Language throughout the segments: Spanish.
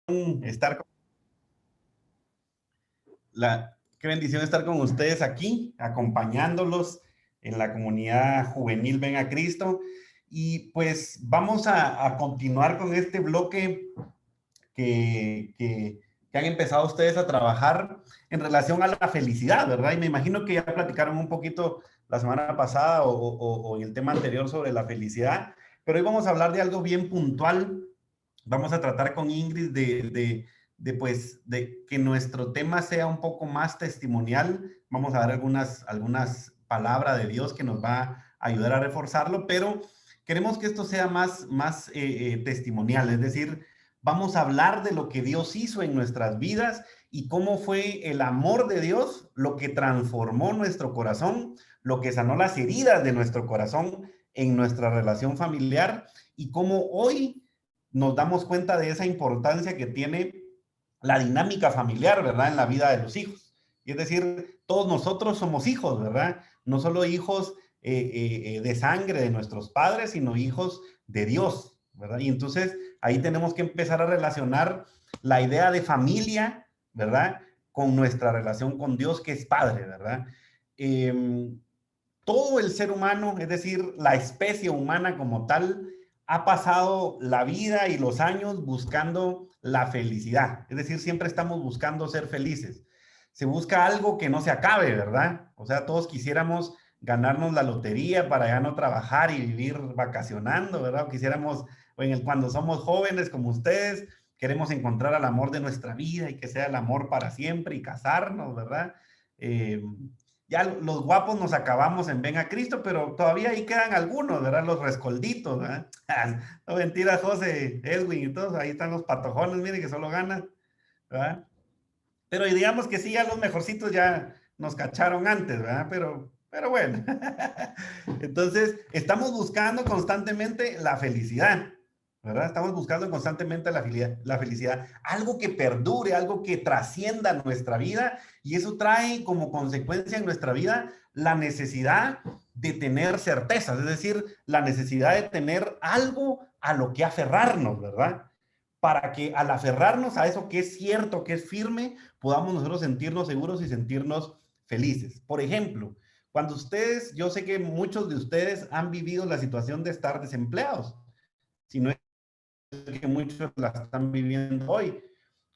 estar qué bendición estar con ustedes aquí, acompañándolos en la comunidad juvenil Ven a Cristo. Y pues vamos a continuar con este bloque que han empezado ustedes a trabajar en relación a la felicidad, ¿verdad? Y me imagino que ya platicaron un poquito la semana pasada o en el tema anterior sobre la felicidad, pero hoy vamos a hablar de algo bien puntual. Vamos a tratar con Ingrid pues, de que nuestro tema sea un poco más testimonial. Vamos a dar algunas palabras de Dios que nos va a ayudar a reforzarlo, pero queremos que esto sea más testimonial, es decir, vamos a hablar de lo que Dios hizo en nuestras vidas y cómo fue el amor de Dios lo que transformó nuestro corazón, lo que sanó las heridas de nuestro corazón en nuestra relación familiar y cómo hoy nos damos cuenta de esa importancia que tiene la dinámica familiar, ¿verdad? En la vida de los hijos. Y es decir, todos nosotros somos hijos, ¿verdad? No solo hijos de sangre de nuestros padres, sino hijos de Dios, ¿verdad? Y entonces ahí tenemos que empezar a relacionar la idea de familia, ¿verdad? Con nuestra relación con Dios, que es Padre, ¿verdad? Eh, Todo el ser humano, es decir, la especie humana como tal, ha pasado la vida y los años buscando la felicidad. Es decir, siempre estamos buscando ser felices. Se busca algo que no se acabe, ¿verdad? O sea, todos quisiéramos ganarnos la lotería para ya no trabajar y vivir vacacionando, ¿verdad? O quisiéramos, cuando somos jóvenes como ustedes, queremos encontrar al amor de nuestra vida y que sea el amor para siempre y casarnos, ¿verdad? Eh, ya los guapos nos acabamos en Ven a Cristo, pero todavía ahí quedan algunos, ¿verdad? Los rescolditos, ¿verdad? No mentira, José, Edwin y todos, ahí están los patojones, miren que solo ganan, ¿verdad? Pero digamos que sí, ya los mejorcitos ya nos cacharon antes, ¿verdad? Pero bueno. Entonces, estamos buscando constantemente la felicidad, ¿verdad? Estamos buscando constantemente la felicidad, algo que perdure, algo que trascienda nuestra vida, y eso trae como consecuencia en nuestra vida la necesidad de tener certezas, es decir, la necesidad de tener algo a lo que aferrarnos, ¿verdad? Para que al aferrarnos a eso que es cierto, que es firme, podamos nosotros sentirnos seguros y sentirnos felices. Por ejemplo, cuando ustedes, yo sé que muchos de ustedes han vivido la situación de estar desempleados, si no es que muchos la están viviendo hoy.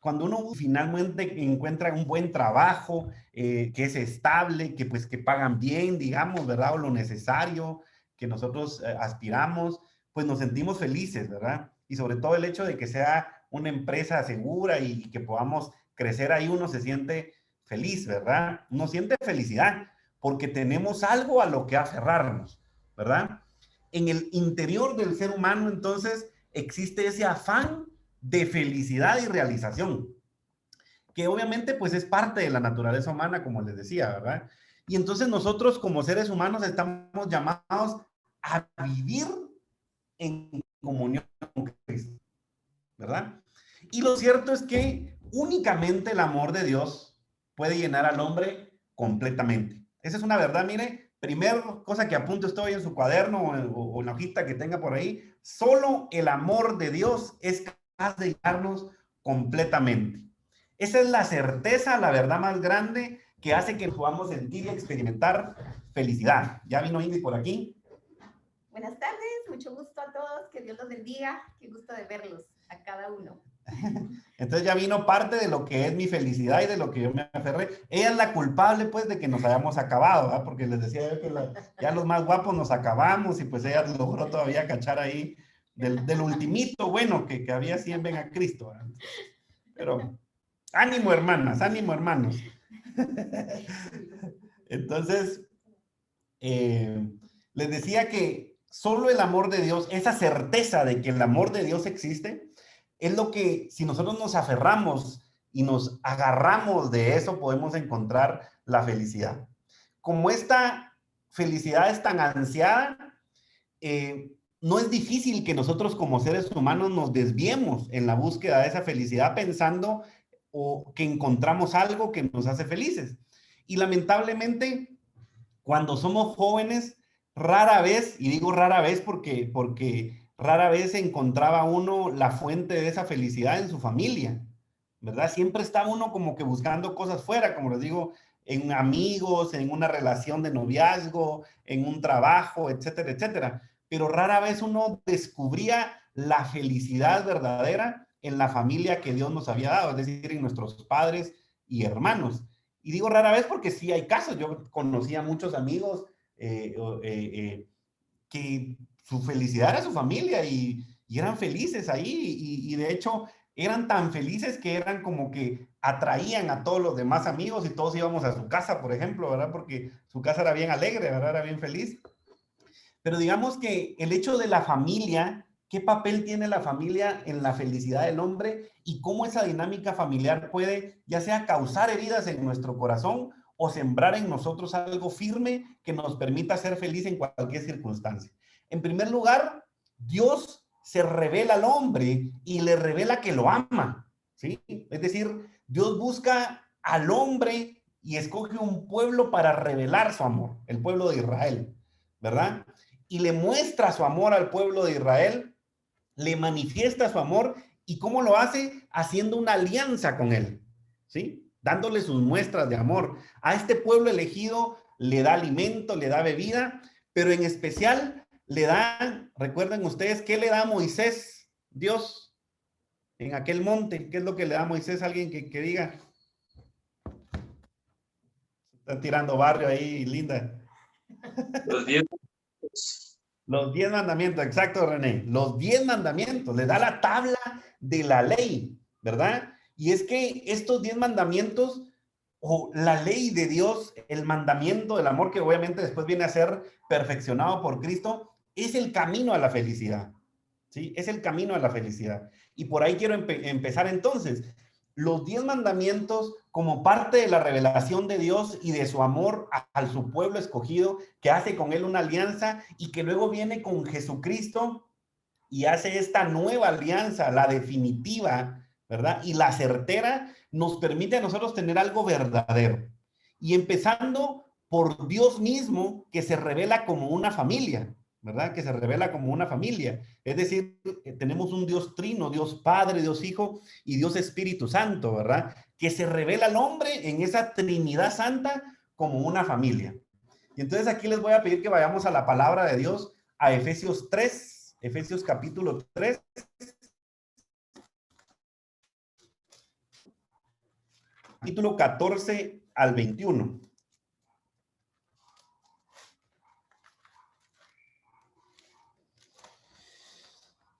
Cuando uno finalmente encuentra un buen trabajo, que es estable, que pues que pagan bien, digamos, ¿verdad? O lo necesario que nosotros aspiramos, pues nos sentimos felices, ¿verdad? Y sobre todo el hecho de que sea una empresa segura y que podamos crecer ahí, uno se siente feliz, ¿verdad? Uno siente felicidad porque tenemos algo a lo que aferrarnos, ¿verdad? En el interior del ser humano, entonces, existe ese afán de felicidad y realización, que obviamente pues es parte de la naturaleza humana, como les decía, ¿verdad? Y entonces nosotros como seres humanos estamos llamados a vivir en comunión con Cristo, ¿verdad? Y lo cierto es que únicamente el amor de Dios puede llenar al hombre completamente. Esa es una verdad, mire, primera cosa que apunte usted hoy en su cuaderno o en la hojita que tenga por ahí, solo el amor de Dios es capaz de llenarnos completamente. Esa es la certeza, la verdad más grande que hace que podamos sentir y experimentar felicidad. ¿Ya vino Ingrid por aquí? Buenas tardes, mucho gusto a todos, que Dios los bendiga, qué gusto de verlos a cada uno. Entonces ya vino parte de lo que es mi felicidad y de lo que yo me aferré. Ella es la culpable, pues, de que nos hayamos acabado, ¿verdad? Porque les decía yo que ya los más guapos nos acabamos y pues ella logró todavía cachar ahí del ultimito bueno que había así en Ven a Cristo, ¿verdad? Pero ánimo, hermanas, ánimo, hermanos. Entonces, eh, les decía que solo el amor de Dios, esa certeza de que el amor de Dios existe, es lo que si nosotros nos aferramos y nos agarramos de eso, podemos encontrar la felicidad. Como esta felicidad es tan ansiada, no es difícil que nosotros como seres humanos nos desviemos en la búsqueda de esa felicidad pensando o que encontramos algo que nos hace felices. Y lamentablemente, cuando somos jóvenes, rara vez, y digo rara vez porque rara vez encontraba uno la fuente de esa felicidad en su familia, ¿verdad? Siempre está uno como que buscando cosas fuera, como les digo, en amigos, en una relación de noviazgo, en un trabajo, etcétera, etcétera. Pero rara vez uno descubría la felicidad verdadera en la familia que Dios nos había dado, es decir, en nuestros padres y hermanos. Y digo rara vez porque sí hay casos. Yo conocía muchos amigos que su felicidad era su familia y eran felices ahí y de hecho eran tan felices que eran como que atraían a todos los demás amigos y todos íbamos a su casa, por ejemplo, ¿verdad? Porque su casa era bien alegre, ¿verdad? Era bien feliz. Pero digamos que el hecho de la familia, ¿qué papel tiene la familia en la felicidad del hombre y cómo esa dinámica familiar puede ya sea causar heridas en nuestro corazón o sembrar en nosotros algo firme que nos permita ser feliz en cualquier circunstancia? En primer lugar, Dios se revela al hombre y le revela que lo ama, ¿sí? Es decir, Dios busca al hombre y escoge un pueblo para revelar su amor, el pueblo de Israel, ¿verdad? Y le muestra su amor al pueblo de Israel, le manifiesta su amor y cómo lo hace haciendo una alianza con él, ¿sí? Dándole sus muestras de amor. A este pueblo elegido le da alimento, le da bebida, pero en especial le da, recuerden ustedes, ¿qué le da a Moisés, Dios, en aquel monte? ¿Qué es lo que le da a Moisés? Alguien que diga. Están tirando barrio ahí, linda. Los 10. Los 10 mandamientos, exacto, René. Los 10 mandamientos, le da la tabla de la ley, ¿verdad? Y es que estos 10 mandamientos, o la ley de Dios, el mandamiento del amor, que obviamente después viene a ser perfeccionado por Cristo, es el camino a la felicidad, ¿sí? Es el camino a la felicidad. Y por ahí quiero empezar entonces. Los 10 mandamientos como parte de la revelación de Dios y de su amor a su pueblo escogido, que hace con él una alianza y que luego viene con Jesucristo y hace esta nueva alianza, la definitiva, ¿verdad? Y la certera, nos permite a nosotros tener algo verdadero. Y empezando por Dios mismo, que se revela como una familia, ¿verdad? Que se revela como una familia. Es decir, tenemos un Dios trino, Dios Padre, Dios Hijo y Dios Espíritu Santo, ¿verdad? Que se revela al hombre en esa Trinidad Santa como una familia. Y entonces aquí les voy a pedir que vayamos a la palabra de Dios, a Efesios 3, Efesios capítulo 3, capítulo 14 al 21.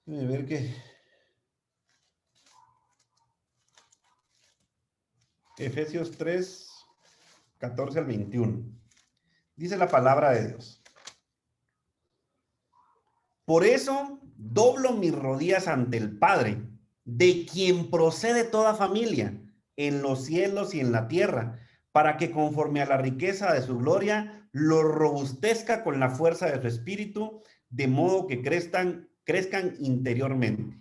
A ver qué. Efesios 3, 14 al 21. Dice la palabra de Dios. Por eso doblo mis rodillas ante el Padre, de quien procede toda familia, en los cielos y en la tierra, para que conforme a la riqueza de su gloria, lo robustezca con la fuerza de su espíritu, de modo que crezcan interiormente.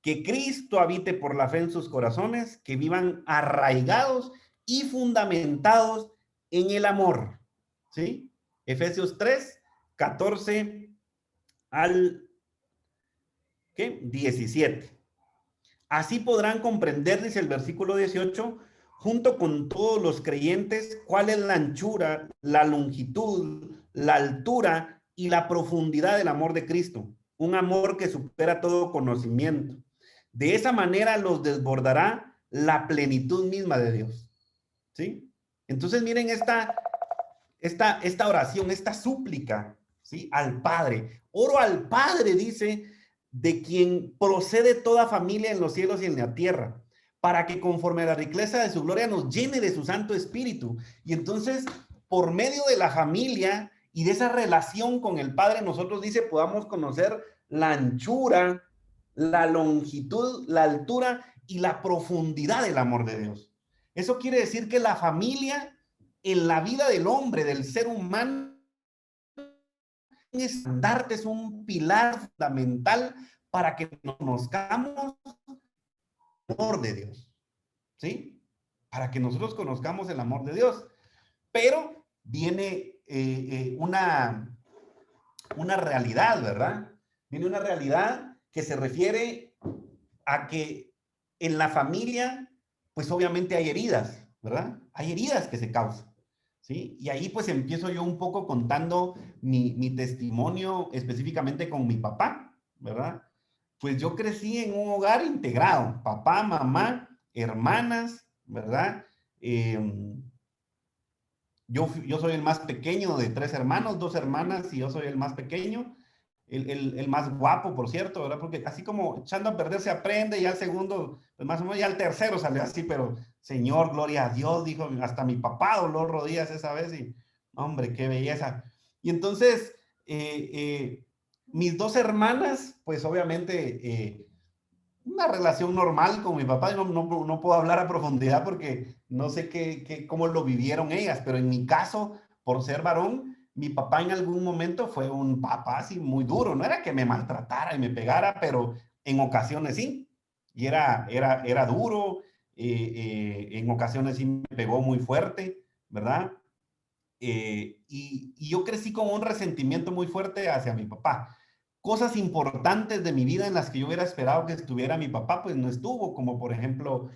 Que Cristo habite por la fe en sus corazones, que vivan arraigados y fundamentados en el amor. ¿Sí? Efesios 3, 14 al ¿qué? 17. Así podrán comprender, dice el versículo 18, junto con todos los creyentes, cuál es la anchura, la longitud, la altura y la profundidad del amor de Cristo. Un amor que supera todo conocimiento. De esa manera los desbordará la plenitud misma de Dios. ¿Sí? Entonces miren esta oración, esta súplica, ¿sí? Al Padre. Oro al Padre, dice, de quien procede toda familia en los cielos y en la tierra, para que conforme a la riqueza de su gloria nos llene de su Santo Espíritu. Y entonces, por medio de la familia y de esa relación con el Padre, nosotros, dice, podamos conocer la anchura, la longitud, la altura y la profundidad del amor de Dios. Eso quiere decir que la familia en la vida del hombre, del ser humano, un estandarte, es un pilar fundamental para que conozcamos el amor de Dios, ¿sí? Para que nosotros conozcamos el amor de Dios. Pero viene una realidad, ¿verdad? Viene una realidad que se refiere a que en la familia, pues obviamente hay heridas, ¿verdad? Hay heridas que se causan, ¿sí? Y ahí pues empiezo yo un poco contando mi testimonio específicamente con mi papá, ¿verdad? Pues yo crecí en un hogar integrado, papá, mamá, hermanas, ¿verdad? Yo soy el más pequeño de 3 hermanos, 2 hermanas y yo soy el más pequeño, el más guapo, por cierto, ¿verdad? Porque así como echando a perder se aprende, y al segundo, pues más o menos, ya al tercero salió así, pero Señor, gloria a Dios, dijo, hasta mi papá dobló rodillas esa vez y, hombre, qué belleza. Y entonces, eh, eh, mis 2 hermanas, pues obviamente, una relación normal con mi papá. No puedo hablar a profundidad porque no sé cómo lo vivieron ellas, pero en mi caso, por ser varón, mi papá en algún momento fue un papá así muy duro. No era que me maltratara y me pegara, pero en ocasiones sí. Y era duro, en ocasiones sí me pegó muy fuerte, ¿verdad? Y yo crecí con un resentimiento muy fuerte hacia mi papá. Cosas importantes de mi vida en las que yo hubiera esperado que estuviera mi papá, pues no estuvo, como por ejemplo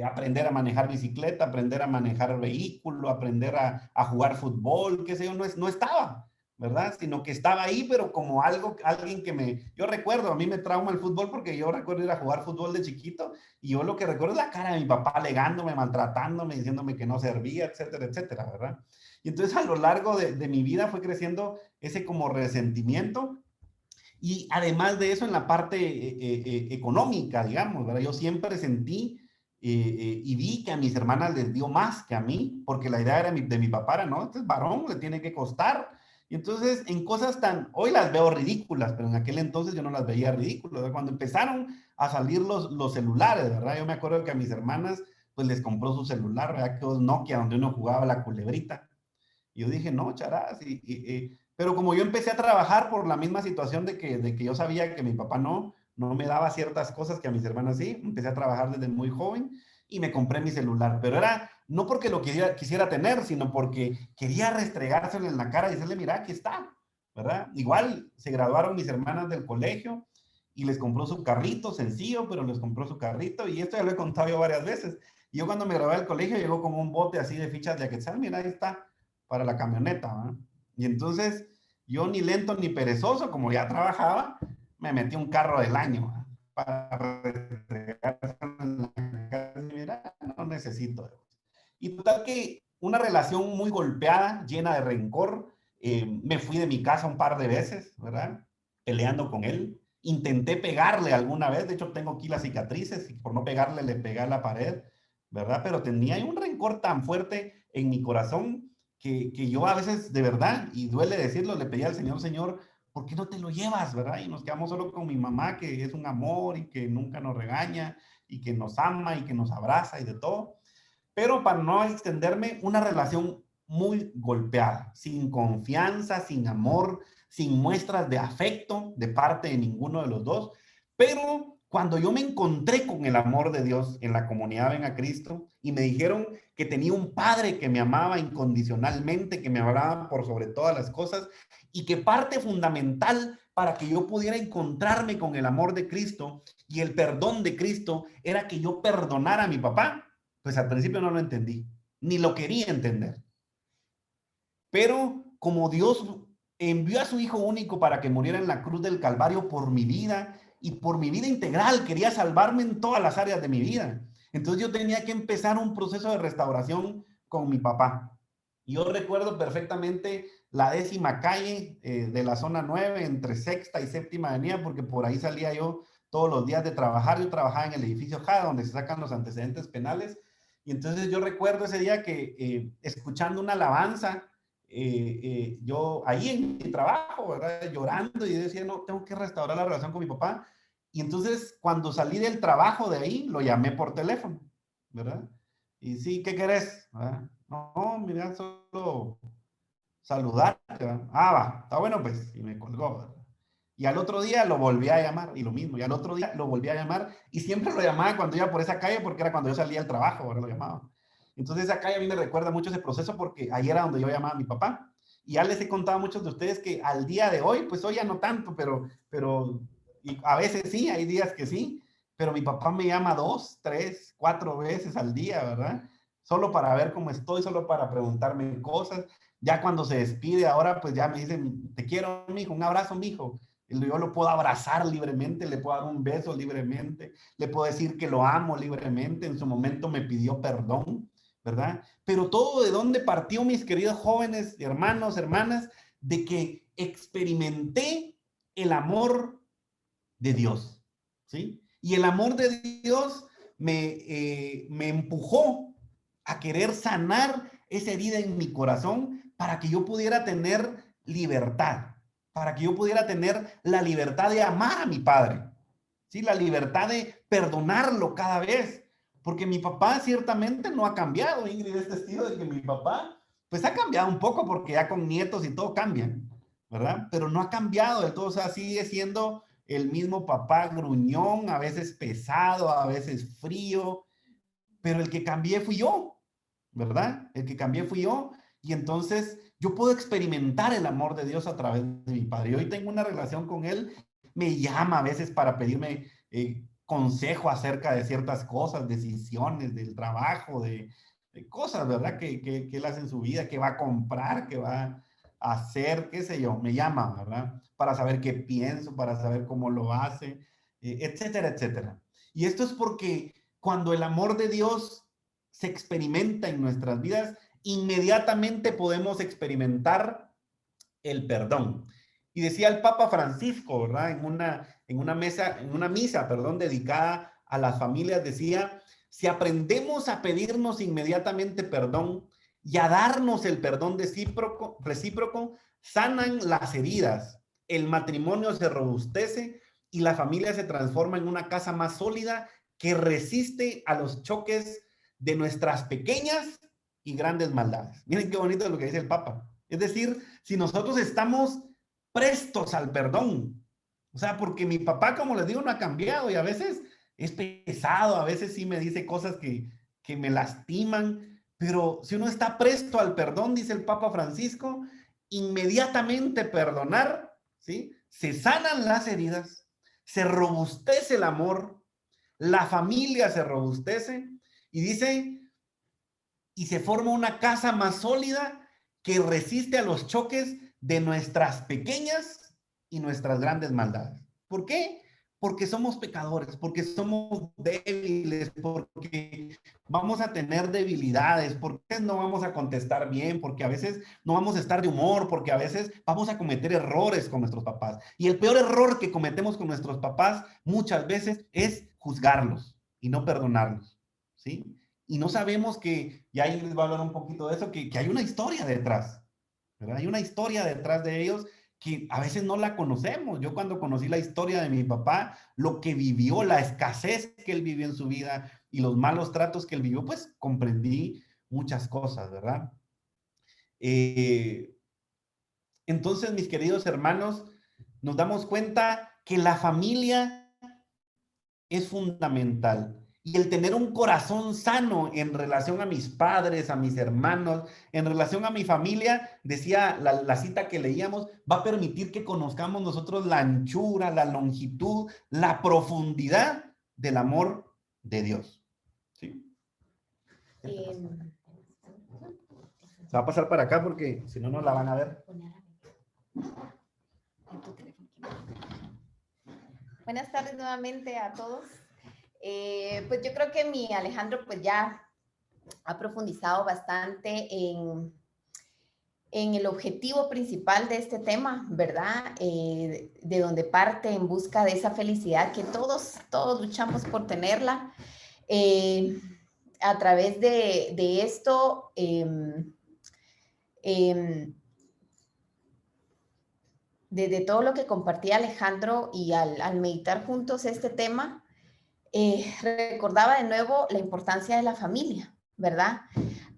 aprender a manejar bicicleta, aprender a manejar vehículo, aprender a jugar fútbol, qué sé yo, no estaba, ¿verdad? Sino que estaba ahí, pero como alguien que yo recuerdo, a mí me trauma el fútbol porque yo recuerdo ir a jugar fútbol de chiquito y yo lo que recuerdo es la cara de mi papá alegándome, maltratándome, diciéndome que no servía, etcétera, etcétera, ¿verdad? Y entonces a lo largo de mi vida fue creciendo ese como resentimiento y además de eso en la parte económica, digamos, ¿verdad? Yo siempre sentí y vi que a mis hermanas les dio más que a mí, porque la idea de mi papá era, no, este es varón, le tiene que costar. Y entonces en cosas hoy las veo ridículas, pero en aquel entonces yo no las veía ridículas, ¿verdad? Cuando empezaron a salir los celulares, ¿verdad? Yo me acuerdo que a mis hermanas pues les compró su celular, ¿verdad? Que es Nokia, donde uno jugaba la culebrita. Y yo dije, no, charás. Pero como yo empecé a trabajar por la misma situación de que yo sabía que mi papá no me daba ciertas cosas que a mis hermanas sí, empecé a trabajar desde muy joven y me compré mi celular. Pero era no porque lo quisiera tener, sino porque quería restregárselo en la cara y decirle, mira, aquí está, ¿verdad? Igual se graduaron mis hermanas del colegio y les compró su carrito, sencillo, pero les compró su carrito. Y esto ya lo he contado yo varias veces. Y yo cuando me gradué del colegio llegó con un bote así de fichas de Aquetzal, mira, ahí está para la camioneta, ¿verdad? Y entonces yo ni lento ni perezoso, como ya trabajaba, me metí un carro del año, ¿verdad? Para restregarse en la casa. Mira, no necesito. Y total que una relación muy golpeada, llena de rencor, me fui de mi casa un par de veces, ¿verdad? Peleando con él. Intenté pegarle alguna vez, de hecho tengo aquí las cicatrices, y por no pegarle le pegué a la pared, ¿verdad? Pero tenía un rencor tan fuerte en mi corazón que yo a veces, de verdad, y duele decirlo, le pedí al Señor, Señor, ¿por qué no te lo llevas, verdad? Y nos quedamos solo con mi mamá, que es un amor y que nunca nos regaña y que nos ama y que nos abraza y de todo. Pero para no extenderme, una relación muy golpeada, sin confianza, sin amor, sin muestras de afecto de parte de ninguno de los dos. Pero cuando yo me encontré con el amor de Dios en la comunidad Ven a Cristo y me dijeron que tenía un padre que me amaba incondicionalmente, que me amaba por sobre todas las cosas y que parte fundamental para que yo pudiera encontrarme con el amor de Cristo y el perdón de Cristo era que yo perdonara a mi papá, pues al principio no lo entendí, ni lo quería entender. Pero como Dios envió a su Hijo único para que muriera en la cruz del Calvario por mi vida y por mi vida integral, quería salvarme en todas las áreas de mi vida. Entonces yo tenía que empezar un proceso de restauración con mi papá. Yo recuerdo perfectamente la 10ª calle de la zona 9 entre 6ª y 7ª avenida, porque por ahí salía yo todos los días de trabajar. Yo trabajaba en el edificio JADA, donde se sacan los antecedentes penales. Y entonces yo recuerdo ese día que escuchando una alabanza, yo ahí en mi trabajo, ¿verdad? Llorando y decía, no, tengo que restaurar la relación con mi papá. Y entonces cuando salí del trabajo de ahí, lo llamé por teléfono, ¿verdad? Y sí, ¿qué querés? ¿Verdad? No, mira, solo saludar. Ah, va, está bueno, pues. Y me colgó, ¿verdad? Y al otro día lo volví a llamar y lo mismo. Y al otro día lo volví a llamar y siempre lo llamaba cuando iba por esa calle porque era cuando yo salía del trabajo, ¿verdad? Lo llamaba. Entonces esa calle a mí me recuerda mucho ese proceso porque ahí era donde yo llamaba a mi papá. Y ya les he contado a muchos de ustedes que al día de hoy, pues hoy ya no tanto, pero y a veces sí, hay días que sí, pero mi papá me llama 2, 3, 4 veces al día, ¿verdad? Solo para ver cómo estoy, solo para preguntarme cosas. Ya cuando se despide ahora, pues ya me dicen, te quiero, mijo, un abrazo, mijo. Y yo lo puedo abrazar libremente, le puedo dar un beso libremente, le puedo decir que lo amo libremente. En su momento me pidió perdón, ¿verdad? Pero todo de dónde partió, mis queridos jóvenes, hermanos, hermanas, de que experimenté el amor de Dios, ¿sí? Y el amor de Dios me empujó a querer sanar esa herida en mi corazón para que yo pudiera tener libertad, para que yo pudiera tener la libertad de amar a mi padre, ¿sí? La libertad de perdonarlo cada vez, porque mi papá ciertamente no ha cambiado. Ingrid es testigo de que mi papá, pues ha cambiado un poco porque ya con nietos y todo cambian, ¿verdad? Pero no ha cambiado del todo, o sea, sigue siendo el mismo papá gruñón, a veces pesado, a veces frío, pero el que cambié fui yo, ¿verdad? El que cambié fui yo, y entonces yo puedo experimentar el amor de Dios a través de mi padre. Y hoy tengo una relación con él, me llama a veces para pedirme consejo acerca de ciertas cosas, decisiones del trabajo, de cosas, ¿verdad? Que él hace en su vida, que va a comprar, que va a hacer, qué sé yo, me llama, ¿verdad? Para saber qué pienso, para saber cómo lo hace, etcétera, etcétera. Y esto es porque cuando el amor de Dios se experimenta en nuestras vidas, inmediatamente podemos experimentar el perdón. Y decía el Papa Francisco, ¿verdad? En una misa, perdón, dedicada a las familias, decía, si aprendemos a pedirnos inmediatamente perdón y a darnos el perdón recíproco, sanan las heridas, el matrimonio se robustece y la familia se transforma en una casa más sólida que resiste a los choques de nuestras pequeñas y grandes maldades. Miren qué bonito es lo que dice el Papa. Es decir, si nosotros estamos prestos al perdón, o sea, porque mi papá, como les digo, no ha cambiado y a veces es pesado, a veces sí me dice cosas que me lastiman, pero si uno está presto al perdón, dice el Papa Francisco, inmediatamente perdonar, ¿sí? Se sanan las heridas, se robustece el amor, la familia se robustece y dice, y se forma una casa más sólida que resiste a los choques de nuestras pequeñas y nuestras grandes maldades. ¿Por qué? Porque somos pecadores, porque somos débiles, porque vamos a tener debilidades, porque no vamos a contestar bien, porque a veces no vamos a estar de humor, porque a veces vamos a cometer errores con nuestros papás. Y el peor error que cometemos con nuestros papás muchas veces es juzgarlos y no perdonarlos, ¿sí? Y no sabemos que, y ahí les voy a hablar un poquito de eso, que hay una historia detrás, ¿verdad? Hay una historia detrás de ellos que a veces no la conocemos. Yo cuando conocí la historia de mi papá, lo que vivió, la escasez que él vivió en su vida y los malos tratos que él vivió, pues comprendí muchas cosas, ¿verdad? Eh, entonces, mis queridos hermanos, nos damos cuenta que la familia es fundamental. Y el tener un corazón sano en relación a mis padres, a mis hermanos, en relación a mi familia, decía la cita que leíamos, va a permitir que conozcamos nosotros la anchura, la longitud, la profundidad del amor de Dios. ¿Sí? Se va a pasar para acá porque si no, no la van a ver. Buenas tardes nuevamente a todos. Pues yo creo que mi Alejandro pues ya ha profundizado bastante en el objetivo principal de este tema, ¿verdad? De donde parte en busca de esa felicidad que todos luchamos por tenerla. A través de esto, de todo lo que compartía Alejandro y al meditar juntos este tema, recordaba de nuevo la importancia de la familia, ¿verdad?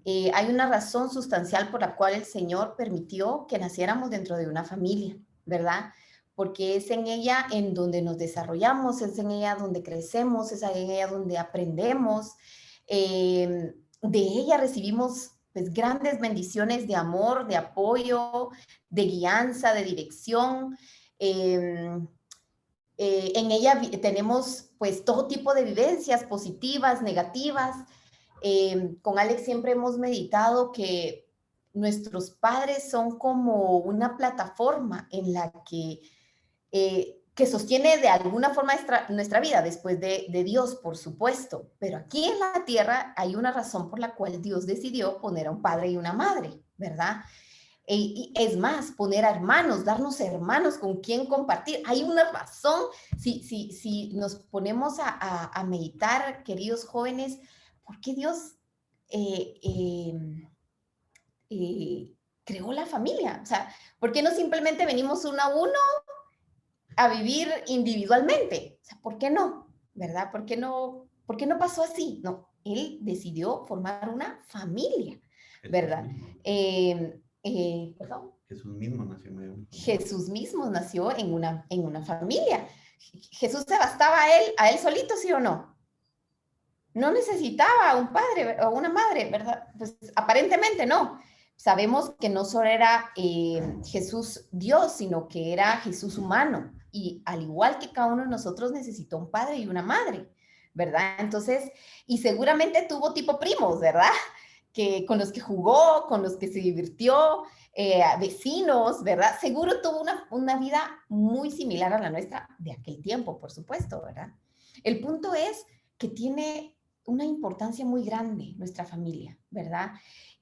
Hay una razón sustancial por la cual el Señor permitió que naciéramos dentro de una familia, ¿verdad? Porque es en ella en donde nos desarrollamos, es en ella donde crecemos, es en ella donde aprendemos. De ella recibimos pues grandes bendiciones de amor, de apoyo, de guianza, de dirección. En ella tenemos pues todo tipo de vivencias positivas, negativas. Con Alex siempre hemos meditado que nuestros padres son como una plataforma en la que sostiene de alguna forma nuestra vida después de Dios, por supuesto. Pero aquí en la tierra hay una razón por la cual Dios decidió poner a un padre y una madre, ¿verdad? Y es más, poner a hermanos, darnos hermanos con quien compartir. Hay una razón, si nos ponemos a meditar, queridos jóvenes, ¿por qué Dios eh, eh, creó la familia? O sea, ¿por qué no simplemente venimos uno a uno a vivir individualmente? O sea, ¿por qué no? ¿Verdad? ¿Por qué no pasó así? No, Él decidió formar una familia, ¿verdad? Perdón. Jesús mismo nació en medio de una familia. Jesús mismo nació en una familia. Jesús se bastaba a él solito, ¿sí o no? No necesitaba un padre o una madre, ¿verdad? Pues aparentemente no. Sabemos que no solo era Jesús Dios, sino que era Jesús humano. Y al igual que cada uno de nosotros necesitó un padre y una madre, ¿verdad? Entonces, y seguramente tuvo tipo primos, ¿verdad? Que, con los que jugó, con los que se divirtió, vecinos, ¿verdad? Seguro tuvo una vida muy similar a la nuestra de aquel tiempo, por supuesto, ¿verdad? El punto es que tiene una importancia muy grande nuestra familia, ¿verdad?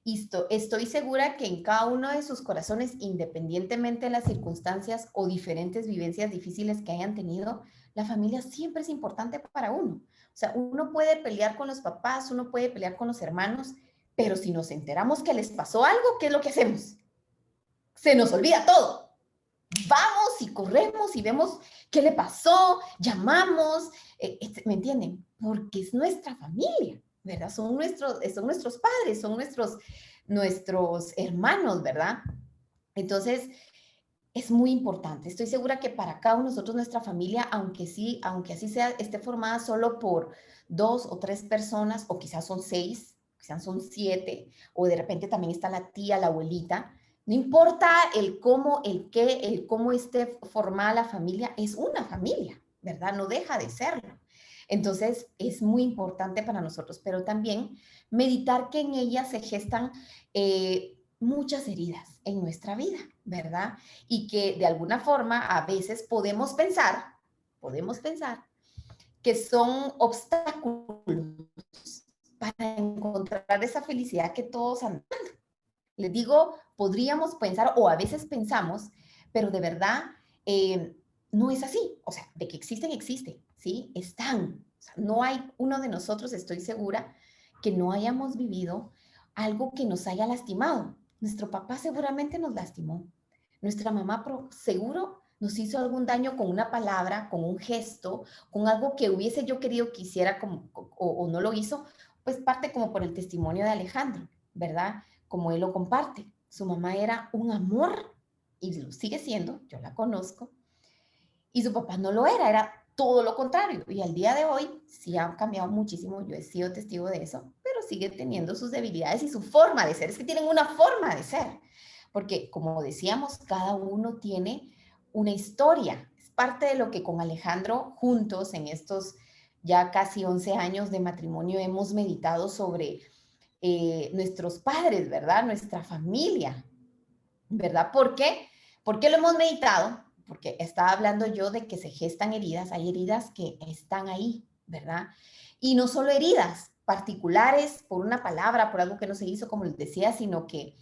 Y estoy segura que en cada uno de sus corazones, independientemente de las circunstancias o diferentes vivencias difíciles que hayan tenido, la familia siempre es importante para uno. O sea, uno puede pelear con los papás, uno puede pelear con los hermanos, pero si nos enteramos que les pasó algo, ¿qué es lo que hacemos? Se nos olvida todo. Vamos y corremos y vemos qué le pasó, llamamos, ¿me entienden? Porque es nuestra familia, ¿verdad? Son nuestros padres, son nuestros hermanos, ¿verdad? Entonces, es muy importante. Estoy segura que para cada uno de nosotros, nuestra familia, aunque así sea, esté formada solo por 2 o 3 personas, o quizás son 6, quizás son 7, o de repente también está la tía, la abuelita. No importa el cómo, el qué, el cómo esté formada la familia, es una familia, ¿verdad? No deja de serlo. Entonces, es muy importante para nosotros, pero también meditar que en ella se gestan muchas heridas en nuestra vida, ¿verdad? Y que de alguna forma a veces podemos pensar que son obstáculos para encontrar esa felicidad que todos andan. Les digo, podríamos pensar o a veces pensamos, pero de verdad no es así. O sea, de que existen, ¿sí? Están. O sea, no hay uno de nosotros, estoy segura, que no hayamos vivido algo que nos haya lastimado. Nuestro papá seguramente nos lastimó. Nuestra mamá seguro nos hizo algún daño con una palabra, con un gesto, con algo que hubiese yo querido que hiciera o no lo hizo, pues parte como por el testimonio de Alejandro, ¿verdad? Como él lo comparte. Su mamá era un amor y lo sigue siendo, yo la conozco, y su papá no lo era todo lo contrario. Y al día de hoy sí ha cambiado muchísimo, yo he sido testigo de eso, pero sigue teniendo sus debilidades y su forma de ser. Es que tienen una forma de ser, porque como decíamos, cada uno tiene una historia. Es parte de lo que con Alejandro juntos en estos ya casi 11 años de matrimonio hemos meditado sobre nuestros padres, ¿verdad? Nuestra familia, ¿verdad? ¿Por qué? ¿Por qué lo hemos meditado? Porque estaba hablando yo de que se gestan heridas, hay heridas que están ahí, ¿verdad? Y no solo heridas particulares por una palabra, por algo que no se hizo, como les decía, sino que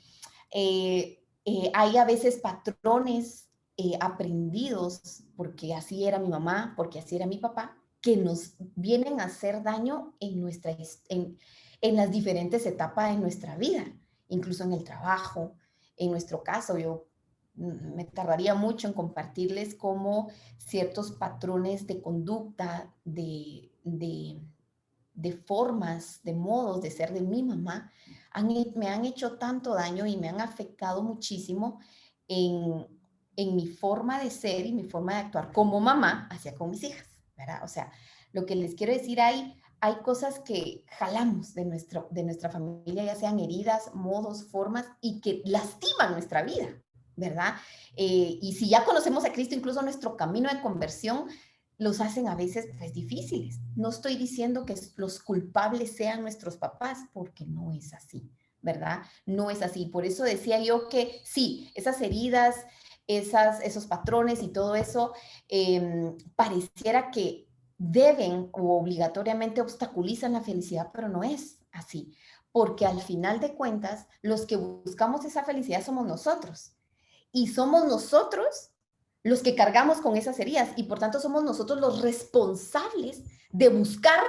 hay a veces patrones aprendidos, porque así era mi mamá, porque así era mi papá, que nos vienen a hacer daño en las diferentes etapas de nuestra vida, incluso en el trabajo. En nuestro caso, yo me tardaría mucho en compartirles cómo ciertos patrones de conducta, de formas, de modos de ser de mi mamá, me han hecho tanto daño y me han afectado muchísimo en mi forma de ser y mi forma de actuar como mamá hacia con mis hijas, ¿verdad? O sea, lo que les quiero decir, hay cosas que jalamos de nuestra familia, ya sean heridas, modos, formas, y que lastiman nuestra vida, ¿verdad? Y si ya conocemos a Cristo, incluso nuestro camino de conversión los hacen a veces pues difíciles. No estoy diciendo que los culpables sean nuestros papás, porque no es así, ¿verdad? No es así. Por eso decía yo que sí, esas heridas, esos patrones y todo eso, pareciera que deben o obligatoriamente obstaculizan la felicidad, pero no es así, porque al final de cuentas, los que buscamos esa felicidad somos nosotros, y somos nosotros los que cargamos con esas heridas, y por tanto somos nosotros los responsables de buscar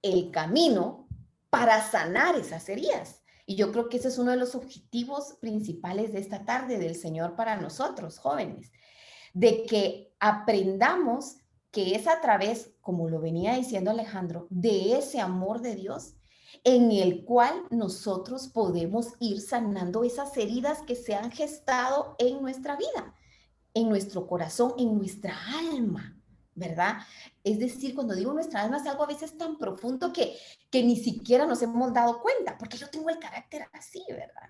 el camino para sanar esas heridas. Y yo creo que ese es uno de los objetivos principales de esta tarde del Señor para nosotros, jóvenes, de que aprendamos que es a través, como lo venía diciendo Alejandro, de ese amor de Dios en el cual nosotros podemos ir sanando esas heridas que se han gestado en nuestra vida, en nuestro corazón, en nuestra alma, ¿verdad? Es decir, cuando digo nuestra alma es algo a veces tan profundo que ni siquiera nos hemos dado cuenta, porque yo tengo el carácter así, ¿verdad?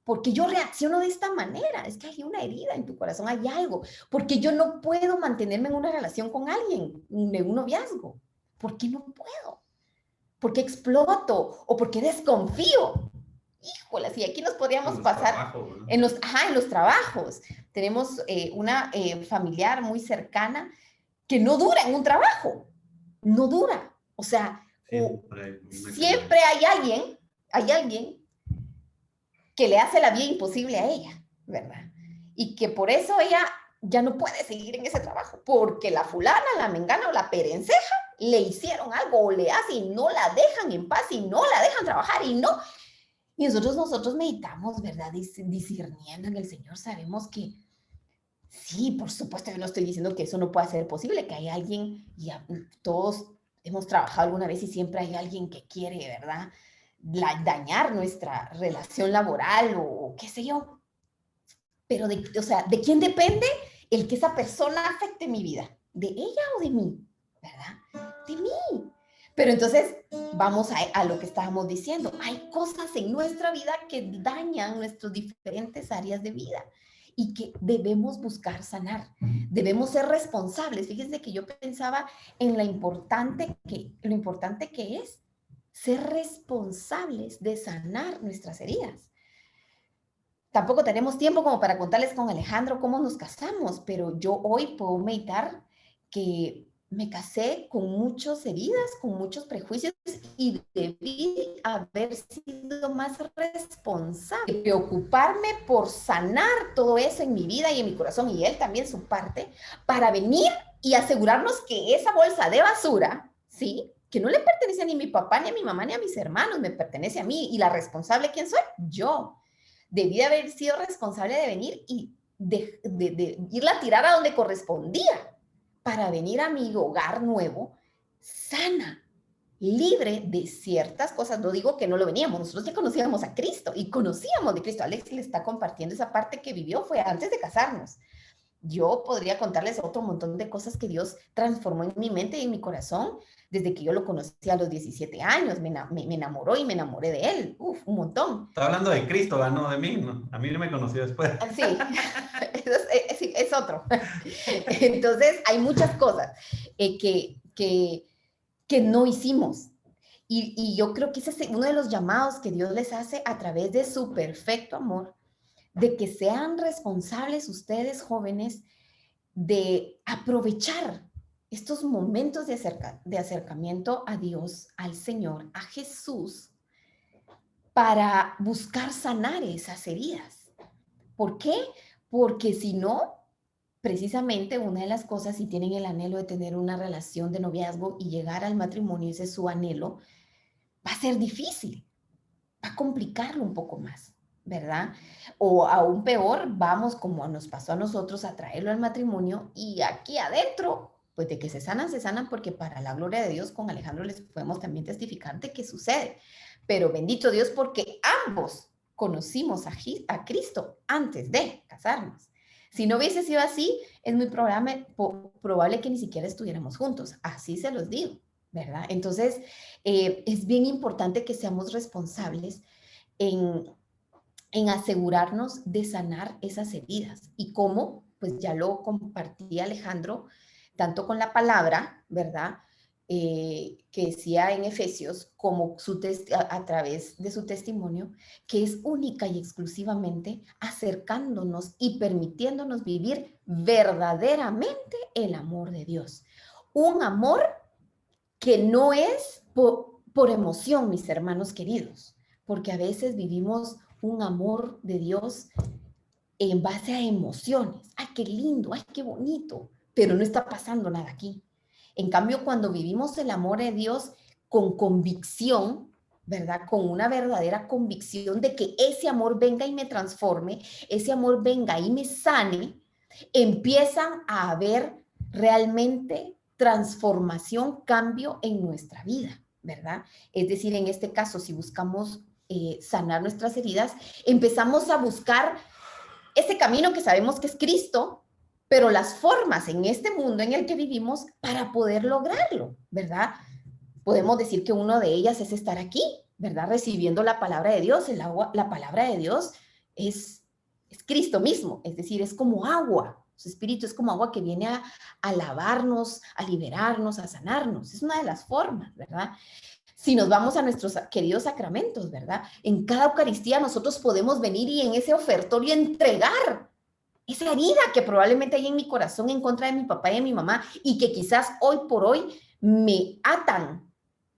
Porque yo reacciono de esta manera, es que hay una herida en tu corazón, hay algo, porque yo no puedo mantenerme en una relación con alguien, en un noviazgo, ¿por qué no puedo? ¿Por qué exploto? ¿O por qué desconfío? Híjolas, y aquí nos podríamos pasar en los trabajos. Tenemos una familiar muy cercana que no dura en un trabajo, no dura. O sea, siempre hay alguien que le hace la vida imposible a ella, ¿verdad? Y que por eso ella ya no puede seguir en ese trabajo, porque la fulana, la mengana o la perenceja le hicieron algo o le hacen y no la dejan en paz y no la dejan trabajar y no. Y nosotros meditamos, ¿verdad? Discerniendo en el Señor, sabemos que sí, por supuesto, yo no estoy diciendo que eso no pueda ser posible, que hay alguien, y todos hemos trabajado alguna vez y siempre hay alguien que quiere, ¿verdad? Dañar nuestra relación laboral o qué sé yo. Pero, o sea, ¿de quién depende el que esa persona afecte mi vida? ¿De ella o de mí? ¿Verdad? De mí. Pero entonces, vamos a lo que estábamos diciendo. Hay cosas en nuestra vida que dañan nuestras diferentes áreas de vida y que debemos buscar sanar. Debemos ser responsables. Fíjense que yo pensaba en lo importante que es ser responsables de sanar nuestras heridas. Tampoco tenemos tiempo como para contarles con Alejandro cómo nos casamos, pero yo hoy puedo meditar que me casé con muchas heridas, con muchos prejuicios y debí haber sido más responsable, preocuparme por sanar todo eso en mi vida y en mi corazón y él también su parte, para venir y asegurarnos que esa bolsa de basura, ¿sí?, que no le pertenece ni a mi papá, ni a mi mamá, ni a mis hermanos, me pertenece a mí. ¿Y la responsable quién soy? Yo. Debí de haber sido responsable de venir y de irla a tirar a donde correspondía para venir a mi hogar nuevo sana, libre de ciertas cosas. No digo que no lo veníamos, nosotros ya conocíamos a Cristo y conocíamos de Cristo. Alex le está compartiendo esa parte que vivió, fue antes de casarnos. Yo podría contarles otro montón de cosas que Dios transformó en mi mente y en mi corazón desde que yo lo conocí a los 17 años. Me enamoró y me enamoré de él. Uf, un montón. Está hablando de Cristo, no de mí. ¿No? A mí no me conoció después. Sí, es otro. Entonces, hay muchas cosas que no hicimos. Y yo creo que ese es uno de los llamados que Dios les hace a través de su perfecto amor, de que sean responsables ustedes, jóvenes, de aprovechar estos momentos de acercamiento a Dios, al Señor, a Jesús, para buscar sanar esas heridas. ¿Por qué? Porque si no, precisamente una de las cosas, si tienen el anhelo de tener una relación de noviazgo y llegar al matrimonio, ese es su anhelo, va a ser difícil, va a complicarlo un poco más, ¿verdad? O aún peor, vamos como nos pasó a nosotros a traerlo al matrimonio y aquí adentro, pues de que se sanan porque para la gloria de Dios con Alejandro les podemos también testificar de qué sucede. Pero bendito Dios porque ambos conocimos a Cristo antes de casarnos. Si no hubiese sido así, es muy probable que ni siquiera estuviéramos juntos. Así se los digo, ¿verdad? Entonces, es bien importante que seamos responsables en asegurarnos de sanar esas heridas. ¿Y cómo? Pues ya lo compartía Alejandro, tanto con la palabra, ¿verdad? Que decía en Efesios, como a través de su testimonio, que es única y exclusivamente acercándonos y permitiéndonos vivir verdaderamente el amor de Dios. Un amor que no es por emoción, mis hermanos queridos, porque a veces vivimos un amor de Dios en base a emociones. ¡Ay, qué lindo! ¡Ay, qué bonito! Pero no está pasando nada aquí. En cambio, cuando vivimos el amor de Dios con convicción, ¿verdad? Con una verdadera convicción de que ese amor venga y me transforme, ese amor venga y me sane, empiezan a haber realmente transformación, cambio en nuestra vida, ¿verdad? Es decir, en este caso, si buscamos sanar nuestras heridas, empezamos a buscar ese camino que sabemos que es Cristo, pero las formas en este mundo en el que vivimos para poder lograrlo, ¿verdad? Podemos decir que una de ellas es estar aquí, ¿verdad? Recibiendo la palabra de Dios. El agua, la palabra de Dios es Cristo mismo, es decir, es como agua. Su espíritu es como agua que viene a lavarnos, a liberarnos, a sanarnos. Es una de las formas, ¿verdad? Si nos vamos a nuestros queridos sacramentos, ¿verdad? En cada Eucaristía nosotros podemos venir y en ese ofertorio entregar esa herida que probablemente hay en mi corazón en contra de mi papá y de mi mamá y que quizás hoy por hoy me atan,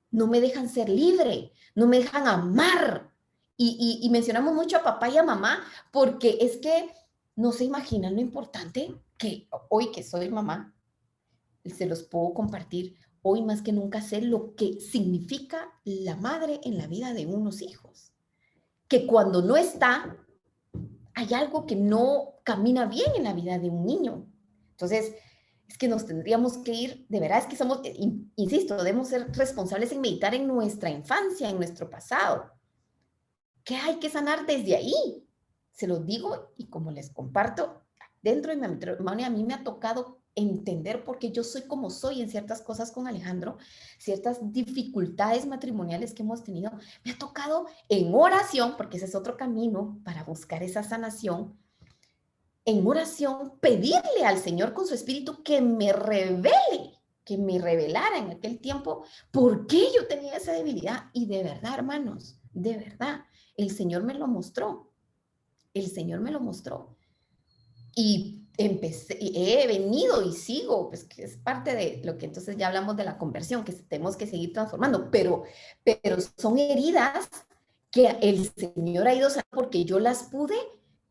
no me dejan ser libre, no me dejan amar. Y mencionamos mucho a papá y a mamá porque es que no se imaginan lo importante que hoy que soy mamá, se los puedo compartir. Hoy más que nunca sé lo que significa la madre en la vida de unos hijos. Que cuando no está, hay algo que no camina bien en la vida de un niño. Entonces, es que nos tendríamos que ir, de verdad es que somos, insisto, debemos ser responsables en meditar en nuestra infancia, en nuestro pasado. ¿Qué hay que sanar desde ahí? Se los digo y como les comparto, dentro de mi matrimonio a mí me ha tocado entender por qué yo soy como soy en ciertas cosas con Alejandro, ciertas dificultades matrimoniales que hemos tenido, me ha tocado en oración, porque ese es otro camino para buscar esa sanación, en oración pedirle al Señor con su espíritu que me revele, que me revelara en aquel tiempo por qué yo tenía esa debilidad. Y de verdad, hermanos, de verdad, el Señor me lo mostró. El Señor me lo mostró. Y he venido y sigo, pues que es parte de lo que entonces ya hablamos de la conversión, que tenemos que seguir transformando, pero son heridas que el Señor ha ido sanando porque yo las pude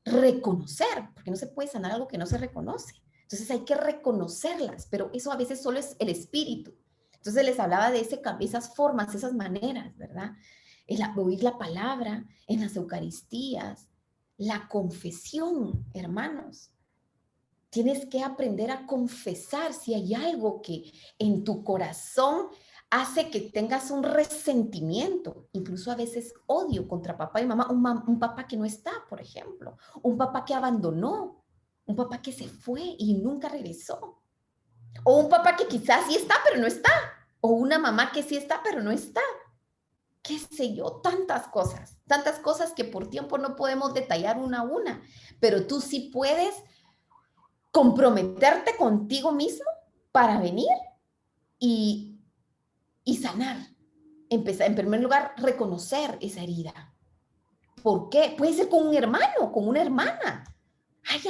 reconocer, porque no se puede sanar algo que no se reconoce. Entonces hay que reconocerlas, pero eso a veces solo es el espíritu. Entonces les hablaba de esas formas, esas maneras, ¿verdad? El oír la palabra en las Eucaristías, la confesión, hermanos. Tienes que aprender a confesar si hay algo que en tu corazón hace que tengas un resentimiento, incluso a veces odio contra papá y mamá, un papá que no está, por ejemplo, un papá que abandonó, un papá que se fue y nunca regresó, o un papá que quizás sí está, pero no está, o una mamá que sí está, pero no está. Qué sé yo, tantas cosas que por tiempo no podemos detallar una a una, pero tú sí puedes comprometerte contigo mismo para venir y sanar. Empezar, en primer lugar, reconocer esa herida. ¿Por qué? Puede ser con un hermano, con una hermana. Hay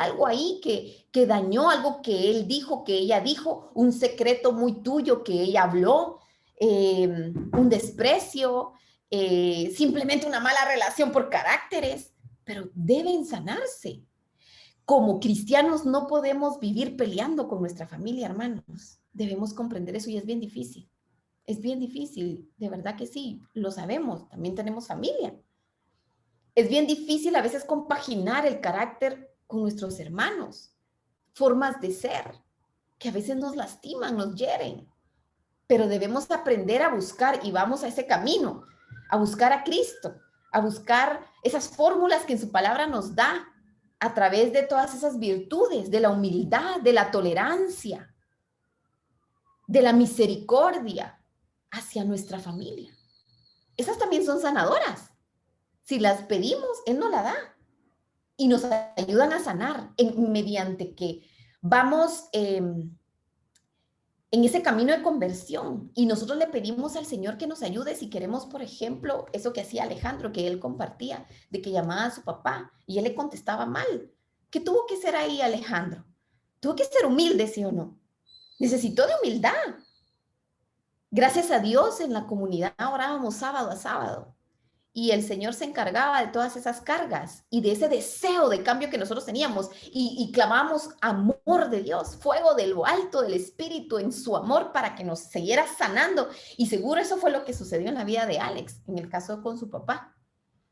algo ahí que dañó, algo que él dijo, que ella dijo, un secreto muy tuyo que ella habló, un desprecio, simplemente una mala relación por caracteres, pero deben sanarse. Como cristianos no podemos vivir peleando con nuestra familia, hermanos. Debemos comprender eso y es bien difícil. Es bien difícil, de verdad que sí, lo sabemos, también tenemos familia. Es bien difícil a veces compaginar el carácter con nuestros hermanos, formas de ser, que a veces nos lastiman, nos hieren, pero debemos aprender a buscar y vamos a ese camino, a buscar a Cristo, a buscar esas fórmulas que en su palabra nos da a través de todas esas virtudes, de la humildad, de la tolerancia, de la misericordia, hacia nuestra familia. Esas también son sanadoras. Si las pedimos, Él nos la da y nos ayudan a sanar mediante que vamos en ese camino de conversión y nosotros le pedimos al Señor que nos ayude si queremos, por ejemplo, eso que hacía Alejandro, que él compartía, de que llamaba a su papá y él le contestaba mal. ¿Qué tuvo que ser ahí Alejandro? Tuvo que ser humilde, ¿sí o no? Necesitó de humildad. Gracias a Dios en la comunidad orábamos sábado a sábado y el Señor se encargaba de todas esas cargas y de ese deseo de cambio que nosotros teníamos y clamábamos amor de Dios, fuego de lo alto del Espíritu en su amor para que nos siguiera sanando y seguro eso fue lo que sucedió en la vida de Alex, en el caso con su papá.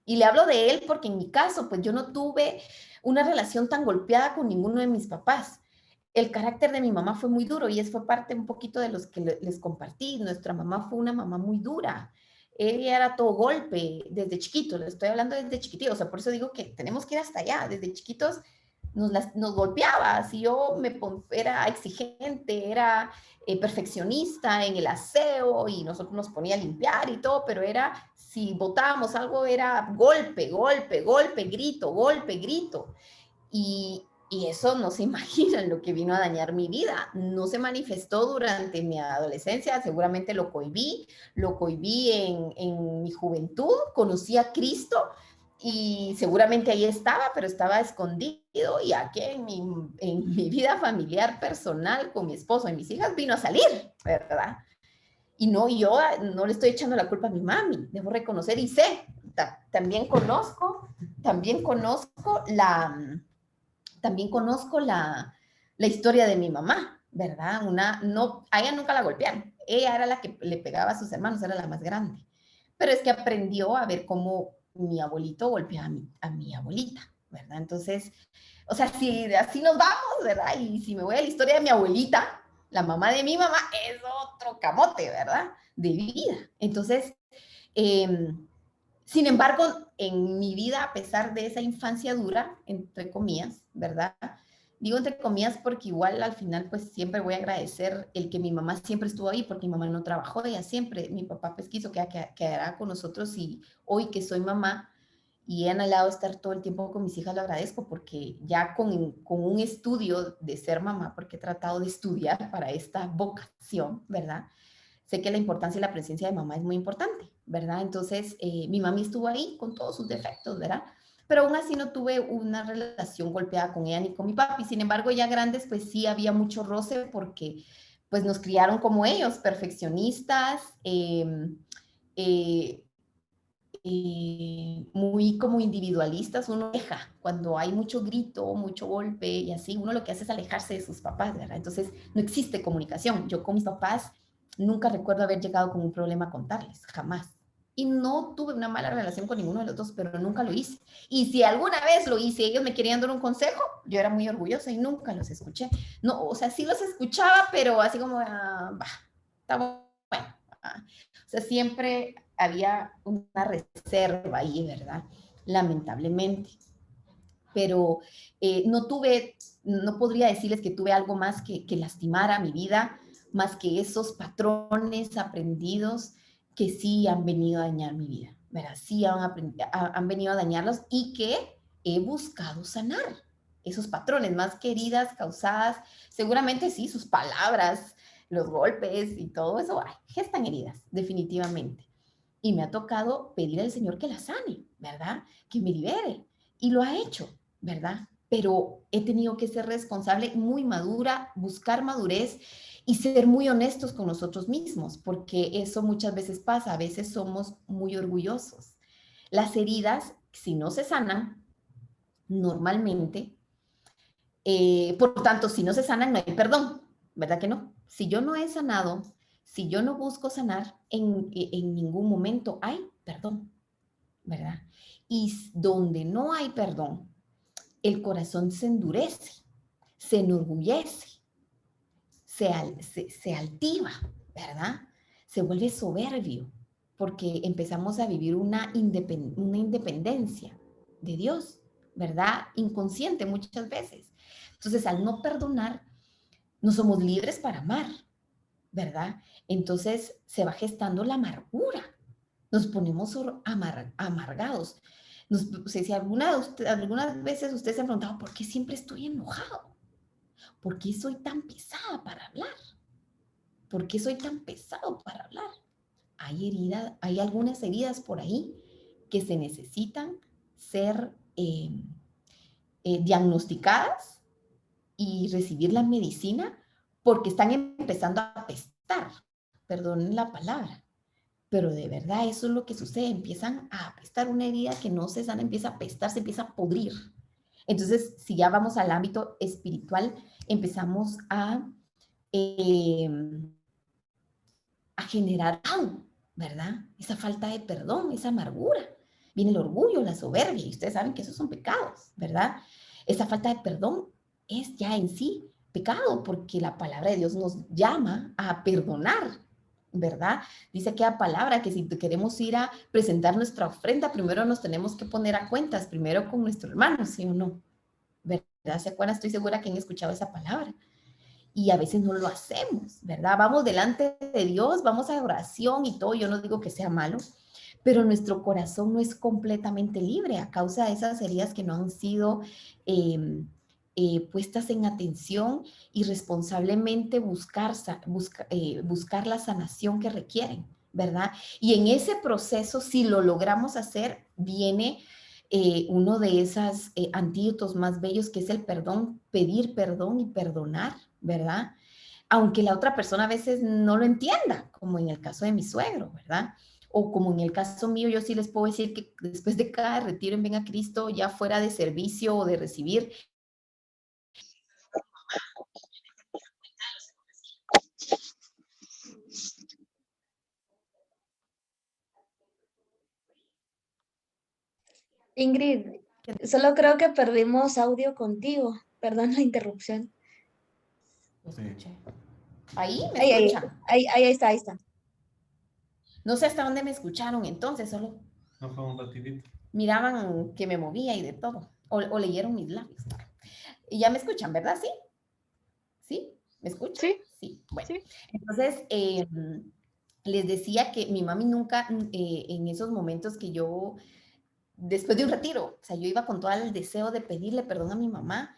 Y le hablo de él porque en mi caso, pues yo no tuve una relación tan golpeada con ninguno de mis papás. El carácter de mi mamá fue muy duro y eso fue parte un poquito de los que les compartí. Nuestra mamá fue una mamá muy dura. Ella era todo golpe desde chiquito, le estoy hablando desde chiquitito, o sea, por eso digo que tenemos que ir hasta allá. Desde chiquitos nos golpeaba, si yo era exigente, era perfeccionista en el aseo y nosotros nos ponía a limpiar y todo, pero era, si botábamos algo era golpe, golpe, golpe, grito, golpe, grito. Y eso no se imaginan lo que vino a dañar mi vida. No se manifestó durante mi adolescencia, seguramente lo cohibí en mi juventud, conocí a Cristo y seguramente ahí estaba, pero estaba escondido y aquí en mi vida familiar personal con mi esposo y mis hijas vino a salir, ¿verdad? Y no, yo no le estoy echando la culpa a mi mami, debo reconocer y sé, también conozco la historia de mi mamá, ¿verdad? A ella nunca la golpearon, ella era la que le pegaba a sus hermanos, era la más grande, pero es que aprendió a ver cómo mi abuelito golpeaba a mi abuelita, ¿verdad? Entonces, o sea, si así nos vamos, ¿verdad? Y si me voy a la historia de mi abuelita, la mamá de mi mamá es otro camote, ¿verdad? De vida. Entonces, sin embargo, en mi vida, a pesar de esa infancia dura, entre comillas, ¿verdad? Digo entre comillas porque igual al final pues siempre voy a agradecer el que mi mamá siempre estuvo ahí porque mi mamá no trabajó, ella siempre, mi papá pues quiso que quedara con nosotros y hoy que soy mamá y he anhelado estar todo el tiempo con mis hijas, lo agradezco porque ya con un estudio de ser mamá, porque he tratado de estudiar para esta vocación, ¿verdad? Sé que la importancia y la presencia de mamá es muy importante, ¿verdad? Entonces, mi mami estuvo ahí con todos sus defectos, ¿verdad? Pero aún así no tuve una relación golpeada con ella ni con mi papi. Sin embargo, ya grandes, pues sí había mucho roce porque pues nos criaron como ellos, perfeccionistas, eh, muy como individualistas. Uno deja cuando hay mucho grito, mucho golpe y así, uno lo que hace es alejarse de sus papás, ¿verdad? Entonces, no existe comunicación. Yo con mis papás nunca recuerdo haber llegado con un problema a contarles, jamás. Y no tuve una mala relación con ninguno de los dos, pero nunca lo hice. Y si alguna vez lo hice, ellos me querían dar un consejo, yo era muy orgullosa y nunca los escuché. No, o sea, sí los escuchaba, pero así como, está bueno. O sea, siempre había una reserva ahí, ¿verdad? Lamentablemente. Pero no podría decirles que tuve algo más que lastimara mi vida, más que esos patrones aprendidos que sí han venido a dañar mi vida, ¿verdad? Sí han venido a dañarlos y que he buscado sanar esos patrones, más que heridas causadas, seguramente sí, sus palabras, los golpes y todo eso, gestan heridas, definitivamente. Y me ha tocado pedir al Señor que la sane, ¿verdad? Que me libere. Y lo ha hecho, ¿verdad? Pero he tenido que ser responsable, muy madura, buscar madurez y ser muy honestos con nosotros mismos, porque eso muchas veces pasa, a veces somos muy orgullosos. Las heridas, si no se sanan, normalmente, por tanto, si no se sanan, no hay perdón, ¿verdad que no? Si yo no he sanado, si yo no busco sanar, en ningún momento hay perdón, ¿verdad? Y donde no hay perdón, el corazón se endurece, se enorgullece, se altiva, ¿verdad? Se vuelve soberbio, porque empezamos a vivir una independencia de Dios, ¿verdad? Inconsciente muchas veces. Entonces, al no perdonar, no somos libres para amar. ¿verdad? Entonces se va gestando la amargura. Nos ponemos amargados. Si algunas veces usted se ha preguntado, ¿por qué siempre estoy enojado? ¿Por qué soy tan pesada para hablar? ¿Por qué soy tan pesado para hablar? Hay algunas heridas por ahí que se necesitan ser diagnosticadas y recibir la medicina porque están empezando a apestar, perdonen la palabra, pero de verdad eso es lo que sucede, empiezan a apestar una herida que no se sana, empieza a apestar, se empieza a pudrir. Entonces, si ya vamos al ámbito espiritual, empezamos eh, a generar, ¿verdad? Esa falta de perdón, esa amargura. Viene el orgullo, la soberbia, y ustedes saben que esos son pecados, ¿verdad? Esa falta de perdón es ya en sí pecado, porque la palabra de Dios nos llama a perdonar, ¿verdad? Dice aquella palabra que si queremos ir a presentar nuestra ofrenda, primero nos tenemos que poner a cuentas, primero con nuestro hermano, ¿sí o no? ¿Verdad? ¿Se acuerdan? Estoy segura que han escuchado esa palabra. Y a veces no lo hacemos, ¿verdad? Vamos delante de Dios, vamos a oración y todo, yo no digo que sea malo, pero nuestro corazón no es completamente libre a causa de esas heridas que no han sido puestas en atención y responsablemente buscar la sanación que requieren, ¿verdad? Y en ese proceso, si lo logramos hacer, viene uno de esos antídotos más bellos que es el perdón, pedir perdón y perdonar, ¿verdad? Aunque la otra persona a veces no lo entienda, como en el caso de mi suegro, ¿verdad? O como en el caso mío, yo sí les puedo decir que después de cada retiro en Ven a Cristo, ya fuera de servicio o de recibir, Ingrid, solo creo que perdimos audio contigo. Perdón la interrupción. ¿me escuché? ¿Ahí me Ahí, ahí, escuchan? ahí está, ahí está. No sé hasta dónde me escucharon entonces, solo No fue un ratito. miraban que me movía y de todo, o leyeron mis labios. Y ya me escuchan, ¿verdad? ¿Sí? ¿Sí? ¿Me escuchan? Sí, Sí. Bueno, sí. entonces les decía que mi mami nunca, en esos momentos que yo, después de un retiro, o sea, yo iba con todo el deseo de pedirle perdón a mi mamá,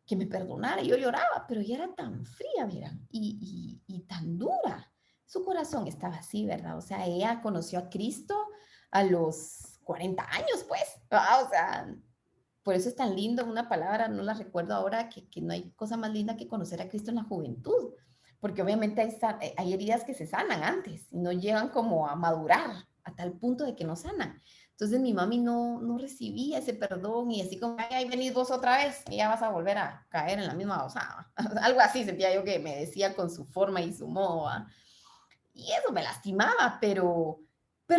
que me perdonara, yo lloraba, pero ella era tan fría, mira, y tan dura. Su corazón estaba así, ¿verdad? O sea, ella conoció a Cristo a los 40 años, pues. O sea, por eso es tan lindo una palabra, no la recuerdo ahora, que no hay cosa más linda que conocer a Cristo en la juventud, porque obviamente hay heridas que se sanan antes y no llegan como a madurar a tal punto de que no sanan. Entonces mi mami no recibía ese perdón y así como, ay, ahí venís vos otra vez y ya vas a volver a caer en la misma osada. Algo así sentía yo que me decía con su forma y su modo, ¿va? Y eso me lastimaba, pero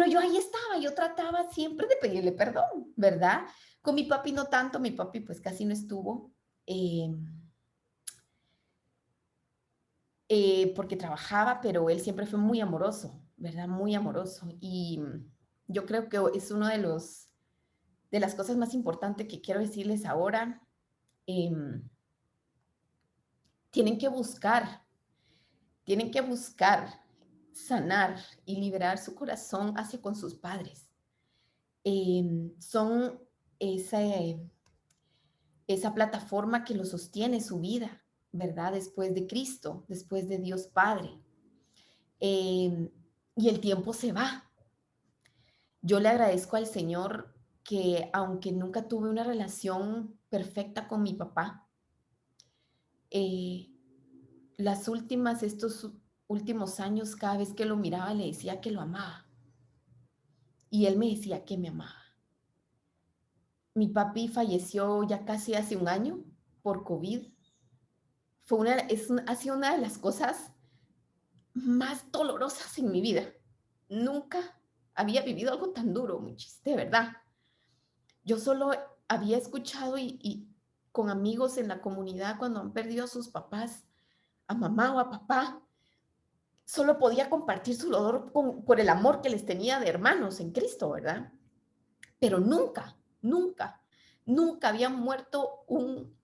yo ahí estaba, yo trataba siempre de pedirle perdón, ¿verdad? Con mi papi no tanto, mi papi pues casi no estuvo, porque trabajaba, pero él siempre fue muy amoroso, ¿verdad? Muy amoroso. Y yo creo que es uno de las cosas más importantes que quiero decirles ahora. em, tienen que buscar, tienen que buscar sanar y liberar su corazón hacia con sus padres. Son esa plataforma que lo sostiene su vida, ¿verdad? Después de Cristo, después de Dios Padre. Y el tiempo se va. Yo le agradezco al Señor que aunque nunca tuve una relación perfecta con mi papá, eh, estos últimos años, cada vez que lo miraba, le decía que lo amaba. Y él me decía que me amaba. Mi papi falleció ya casi hace un año por COVID. Ha sido una de las cosas más dolorosas en mi vida. Nunca había vivido algo tan duro, muchis, de verdad. Yo solo había escuchado y con amigos en la comunidad cuando han perdido a sus papás, a mamá o a papá, solo podía compartir su dolor por el amor que les tenía de hermanos en Cristo, ¿verdad? Pero nunca, nunca, nunca había muerto un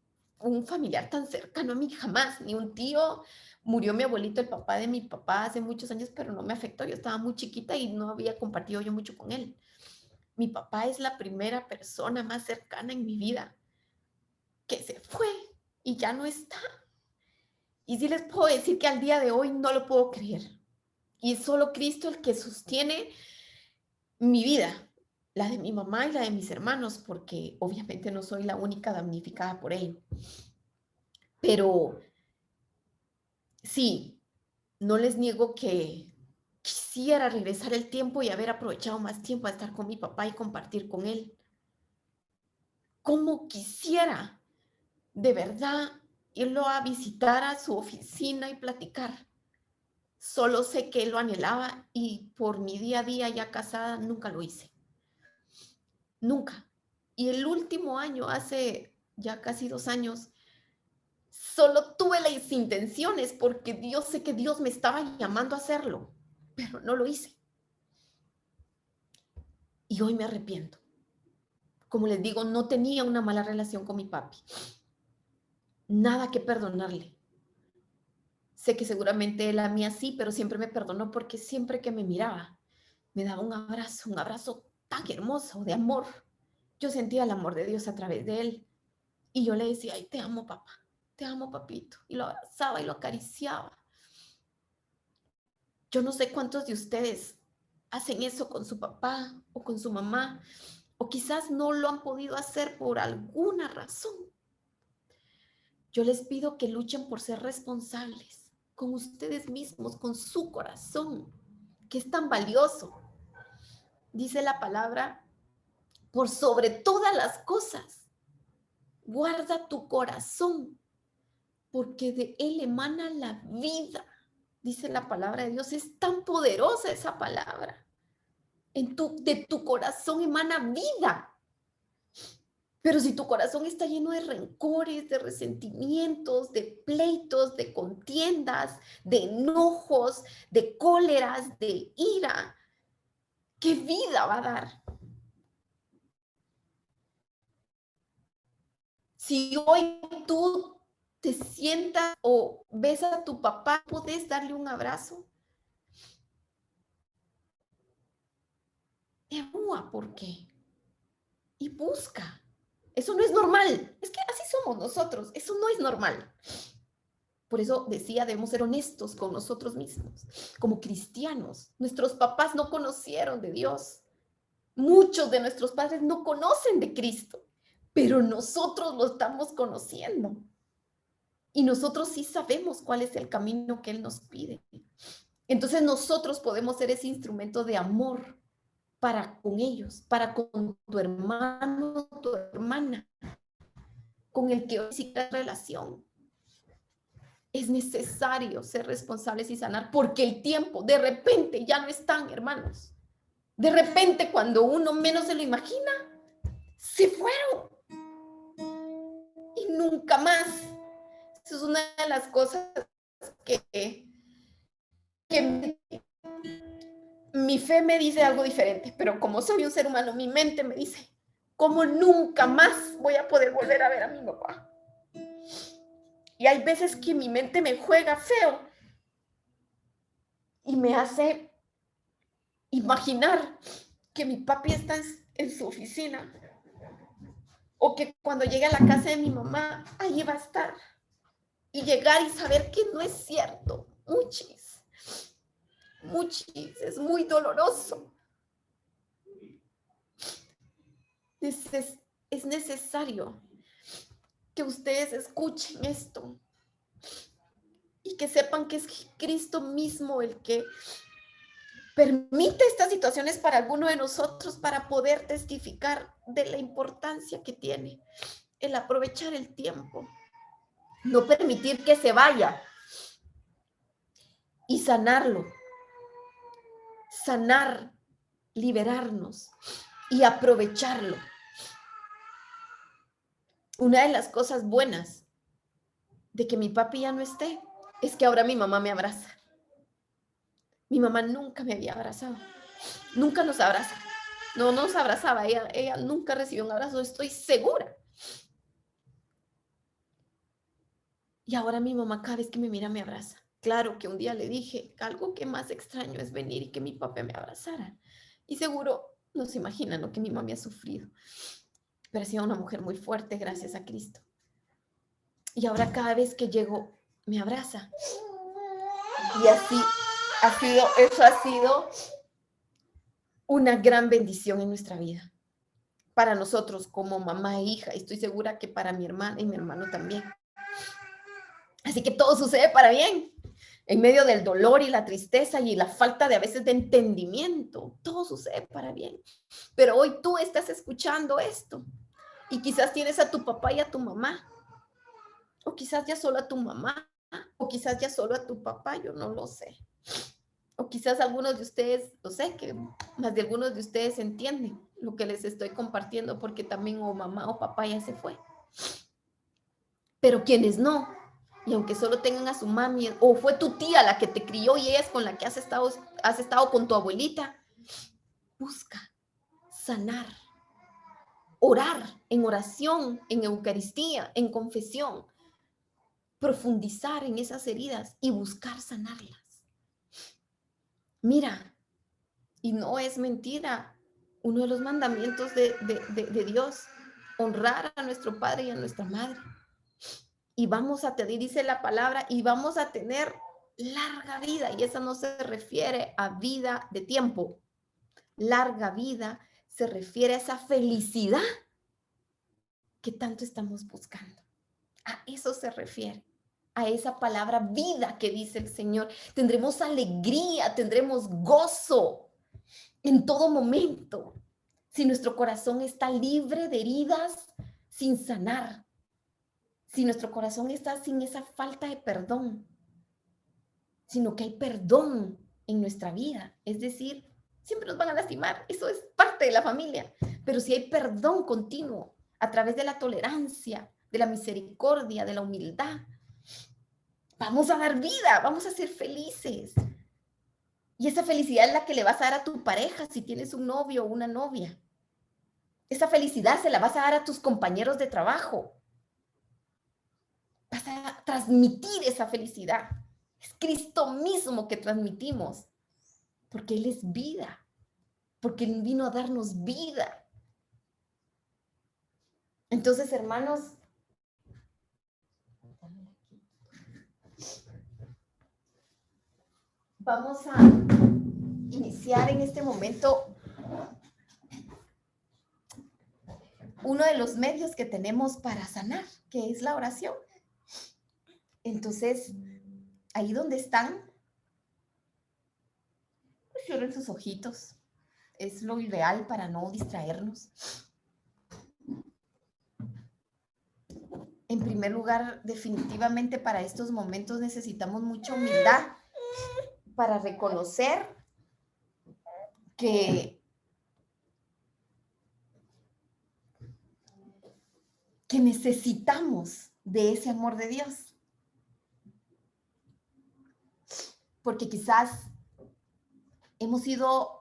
familiar tan cercano a mí, jamás, ni un tío, Murió mi abuelito, el papá de mi papá, hace muchos años, pero no me afectó. Yo estaba muy chiquita y no había compartido yo mucho con él. Mi papá es la primera persona más cercana en mi vida que se fue y ya no está. Y sí les puedo decir que al día de hoy no lo puedo creer. Y es solo Cristo el que sostiene mi vida, la de mi mamá y la de mis hermanos, porque obviamente no soy la única damnificada por él. Pero sí, no les niego que quisiera regresar el tiempo y haber aprovechado más tiempo a estar con mi papá y compartir con él. ¿Cómo quisiera de verdad irlo a visitar a su oficina y platicar? Solo sé que él lo anhelaba y por mi día a día ya casada nunca lo hice. Nunca. Y el último año, hace ya casi 2 años, solo tuve las intenciones porque sé que Dios me estaba llamando a hacerlo, pero no lo hice. Y hoy me arrepiento. Como les digo, no tenía una mala relación con mi papi. Nada que perdonarle. Sé que seguramente él a mí sí, pero siempre me perdonó porque siempre que me miraba, me daba un abrazo tan hermoso de amor. Yo sentía el amor de Dios a través de él. Y yo le decía, ay, te amo, papá, te amo, papito. Y lo abrazaba y lo acariciaba. Yo no sé cuántos de ustedes hacen eso con su papá o con su mamá, o quizás no lo han podido hacer por alguna razón. Yo les pido que luchen por ser responsables con ustedes mismos, con su corazón, que es tan valioso. Dice la palabra, por sobre todas las cosas, guarda tu corazón, porque de él emana la vida. Dice la palabra de Dios, es tan poderosa esa palabra. De tu corazón emana vida. Pero si tu corazón está lleno de rencores, de resentimientos, de pleitos, de contiendas, de enojos, de cóleras, de ira, ¿qué vida va a dar? Si hoy tú te sientas o ves a tu papá, ¿puedes darle un abrazo? Evalúa por qué y busca. Eso no es normal. Es que así somos nosotros. Eso no es normal. Por eso decía, debemos ser honestos con nosotros mismos. Como cristianos, nuestros papás no conocieron de Dios. Muchos de nuestros padres no conocen de Cristo, pero nosotros lo estamos conociendo. Y nosotros sí sabemos cuál es el camino que Él nos pide. Entonces nosotros podemos ser ese instrumento de amor para con ellos, para con tu hermano, tu hermana, con el que hoy sí hay relación. Es necesario ser responsables y sanar porque el tiempo de repente ya no están, hermanos. De repente, cuando uno menos se lo imagina, se fueron y nunca más. Eso es una de las cosas que mi fe me dice algo diferente, pero como soy un ser humano, mi mente me dice, ¿cómo nunca más voy a poder volver a ver a mi papá? Y hay veces que mi mente me juega feo y me hace imaginar que mi papi está en su oficina o que cuando llegue a la casa de mi mamá, ahí va a estar. Y llegar y saber que no es cierto. Muchis, es muy doloroso. Es necesario que ustedes escuchen esto y que sepan que es Cristo mismo el que permite estas situaciones para alguno de nosotros para poder testificar de la importancia que tiene el aprovechar el tiempo, no permitir que se vaya y sanarlo, sanar, liberarnos y aprovecharlo. Una de las cosas buenas de que mi papi ya no esté es que ahora mi mamá me abraza. Mi mamá nunca me había abrazado, nunca nos abraza. No nos abrazaba, ella nunca recibió un abrazo, estoy segura. Y ahora mi mamá cada vez que me mira me abraza. claro que un día le dije, algo que más extraño es venir y que mi papá me abrazara. Y seguro no se imaginan lo que mi mami ha sufrido. Pero ha sido una mujer muy fuerte, gracias a Cristo. Y ahora cada vez que llego, me abraza. Y así eso ha sido una gran bendición en nuestra vida. Para nosotros como mamá e hija. Y estoy segura que para mi hermana y mi hermano también. Así que todo sucede para bien. En medio del dolor y la tristeza y la falta de a veces de entendimiento, todo sucede para bien. Pero hoy tú estás escuchando esto y quizás tienes a tu papá y a tu mamá, o quizás ya solo a tu mamá, o quizás ya solo a tu papá, yo no lo sé. O quizás algunos de ustedes, lo sé que más de algunos de ustedes entienden lo que les estoy compartiendo porque también o mamá o papá ya se fue. Pero quienes no, y aunque solo tengan a su mami, o fue tu tía la que te crió y ella es con la que has estado con tu abuelita, busca sanar, orar en oración, en Eucaristía, en confesión, profundizar en esas heridas y buscar sanarlas. Mira, y no es mentira, uno de los mandamientos de Dios, honrar a nuestro padre y a nuestra madre. Y vamos a tener, dice la palabra, y vamos a tener larga vida. Y eso no se refiere a vida de tiempo. Larga vida se refiere a esa felicidad que tanto estamos buscando. A eso se refiere, a esa palabra vida que dice el Señor. Tendremos alegría, tendremos gozo en todo momento. Si nuestro corazón está libre de heridas sin sanar. Si nuestro corazón está sin esa falta de perdón, sino que hay perdón en nuestra vida. Es decir, siempre nos van a lastimar, eso es parte de la familia, pero si hay perdón continuo a través de la tolerancia, de la misericordia, de la humildad, vamos a dar vida, vamos a ser felices. Y esa felicidad es la que le vas a dar a tu pareja si tienes un novio o una novia. Esa felicidad se la vas a dar a tus compañeros de trabajo. Vas a transmitir esa felicidad. Es Cristo mismo que transmitimos, porque Él es vida, porque Él vino a darnos vida. Entonces, hermanos, vamos a iniciar en este momento uno de los medios que tenemos para sanar, que es la oración. Entonces, ahí donde están, pues cierren sus ojitos. Es lo ideal para no distraernos. En primer lugar, definitivamente para estos momentos necesitamos mucha humildad para reconocer que necesitamos de ese amor de Dios. Porque quizás hemos sido